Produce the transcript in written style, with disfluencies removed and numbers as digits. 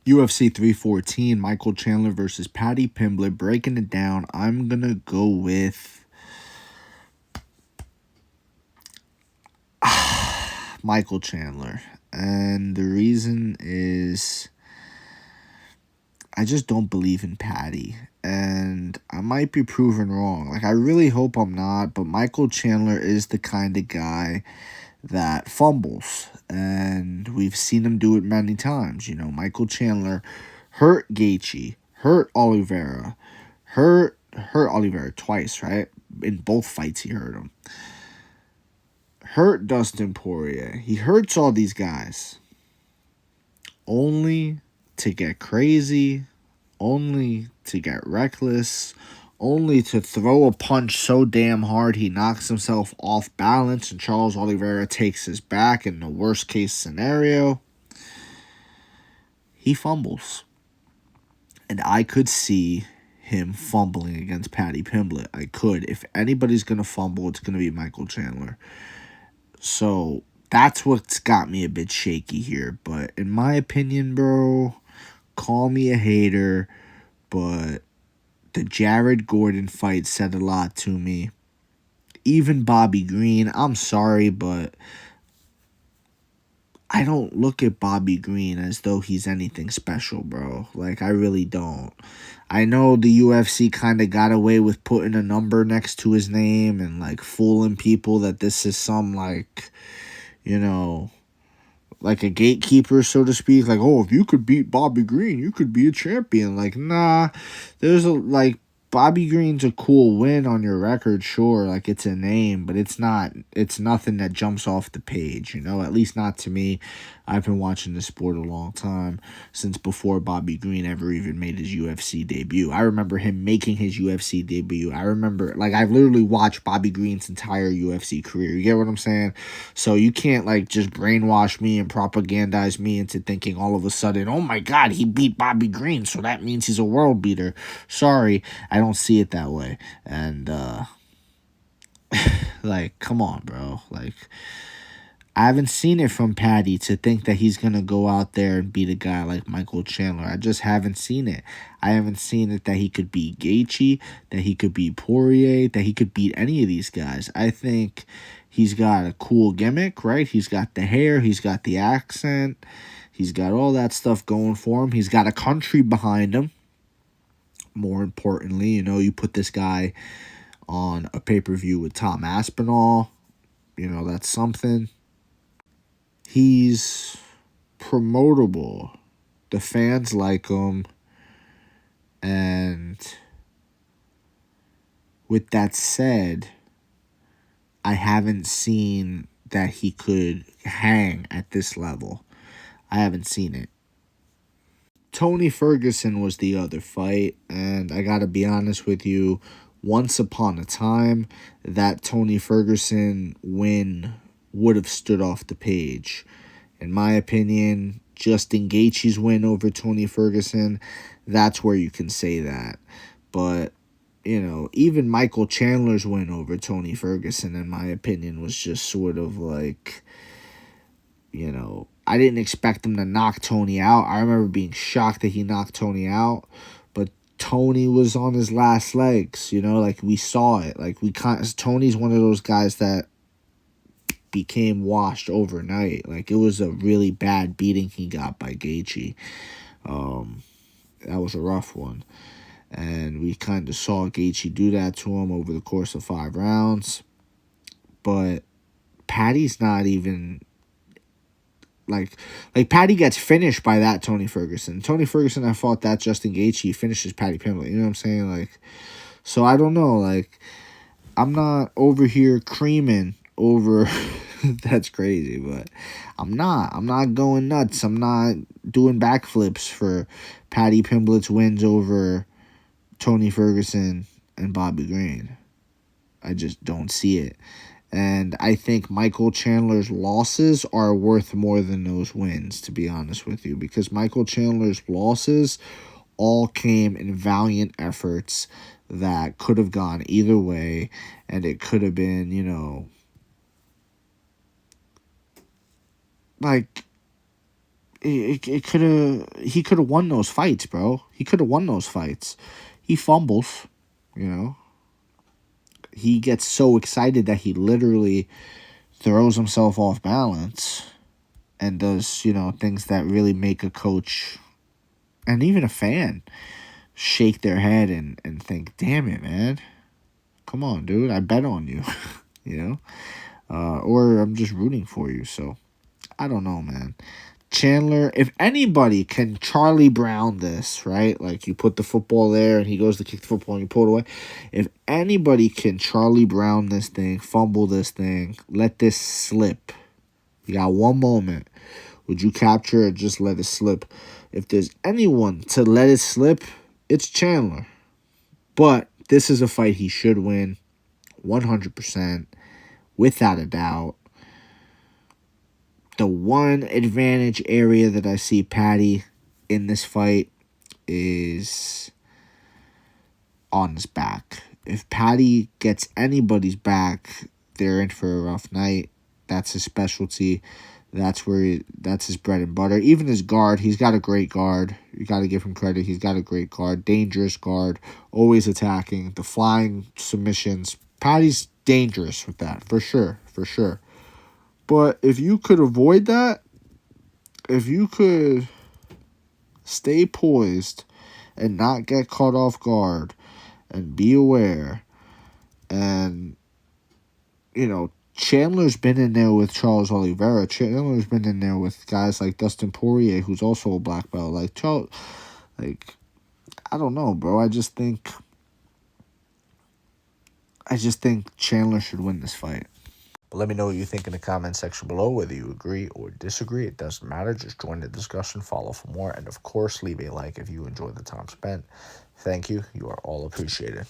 UFC 314, Michael Chandler versus Paddy Pimblett. Breaking it down, I'm going to go with Michael Chandler. And the reason is I just don't believe in Paddy. And I might be proven wrong. Like, I really hope I'm not, but Michael Chandler is the kind of guy that fumbles. And we've seen him do it many times. You know, Michael Chandler hurt Gaethje, hurt Oliveira, hurt Oliveira twice, right? In both fights he hurt him. Hurt Dustin Poirier. He hurts all these guys. Only to get crazy, only to get reckless, only to throw a punch so damn hard he knocks himself off balance and Charles Oliveira takes his back in the worst case scenario. He fumbles. And I could see him fumbling against Paddy Pimblett. I could. If anybody's going to fumble, it's going to be Michael Chandler. So that's what's got me a bit shaky here. But in my opinion, bro, call me a hater, but the Jared Gordon fight said a lot to me. Even Bobby Green, I'm sorry, but I don't look at Bobby Green as though he's anything special, bro. Like, I really don't. I know the UFC kind of got away with putting a number next to his name and, like, fooling people that this is some, like, you know, like a gatekeeper, so to speak. Like, oh, if you could beat Bobby Green, you could be a champion. Like, nah, there's a, like, Bobby Green's a cool win on your record, sure, like it's a name, but it's nothing that jumps off the page, you know, at least not to me. I've been watching this sport a long time, since before Bobby Green ever even made his UFC debut. I remember him making his UFC debut. I remember, like, I've literally watched Bobby Green's entire UFC career. You get what I'm saying? So you can't, like, just brainwash me and propagandize me into thinking all of a sudden, oh my God, he beat Bobby Green, so that means he's a world beater. Sorry, I don't see it that way. And, like, come on, bro. Like, I haven't seen it from Paddy to think that he's going to go out there and beat a guy like Michael Chandler. I just haven't seen it. I haven't seen it that he could beat Gaethje, that he could beat Poirier, that he could beat any of these guys. I think he's got a cool gimmick, right? He's got the hair. He's got the accent. He's got all that stuff going for him. He's got a country behind him. More importantly, you know, you put this guy on a pay-per-view with Tom Aspinall. You know, that's something. He's promotable. The fans like him. And with that said, I haven't seen that he could hang at this level. I haven't seen it. Tony Ferguson was the other fight, and I gotta be honest with you, once upon a time, that Tony Ferguson win would have stood off the page. In my opinion, Justin Gaethje's win over Tony Ferguson, that's where you can say that. But, you know, even Michael Chandler's win over Tony Ferguson, in my opinion, was just sort of like, you know, I didn't expect him to knock Tony out. I remember being shocked that he knocked Tony out, but Tony was on his last legs, you know, like we saw it. Like Tony's one of those guys that became washed overnight. Like, it was a really bad beating he got by Gaethje. That was a rough one. And we kind of saw Gaethje do that to him over the course of 5 rounds. But Paddy's not even... Like Paddy gets finished by that Tony Ferguson. Tony Ferguson, I fought that Justin Gaethje, finishes Paddy Pimblett. You know what I'm saying? Like, so I don't know. Like, I'm not over here creaming over... That's crazy, but I'm not going nuts. I'm not doing backflips for Paddy Pimblett's wins over Tony Ferguson and Bobby Green. I just don't see it. And I think Michael Chandler's losses are worth more than those wins, to be honest with you, because Michael Chandler's losses all came in valiant efforts that could have gone either way, and it could have been, you know, like, it could have, he could have won those fights, bro. He could have won those fights. He fumbles, you know. He gets so excited that he literally throws himself off balance and does, things that really make a coach and even a fan shake their head and think, damn it, man. Come on, dude. I bet on you, or I'm just rooting for you. So I don't know, man. Chandler, if anybody can Charlie Brown this, right? Like you put the football there and he goes to kick the football and you pull it away. If anybody can Charlie Brown this thing, fumble this thing, let this slip. You got one moment. Would you capture it or just let it slip? If there's anyone to let it slip, it's Chandler. But this is a fight he should win 100%, without a doubt. The one advantage area that I see Paddy in this fight is on his back. If Paddy gets anybody's back, they're in for a rough night. That's his specialty. That's his bread and butter. Even his guard, he's got a great guard. You got to give him credit. He's got a great guard. Dangerous guard. Always attacking. The flying submissions. Paddy's dangerous with that, for sure. For sure. But if you could avoid that, if you could stay poised and not get caught off guard and be aware, and, Chandler's been in there with Charles Oliveira. Chandler's been in there with guys like Dustin Poirier, who's also a black belt. I don't know, bro. I just think Chandler should win this fight. But let me know what you think in the comment section below, whether you agree or disagree. It doesn't matter. Just join the discussion, follow for more, and of course, leave a like if you enjoyed the time spent. Thank you. You are all appreciated.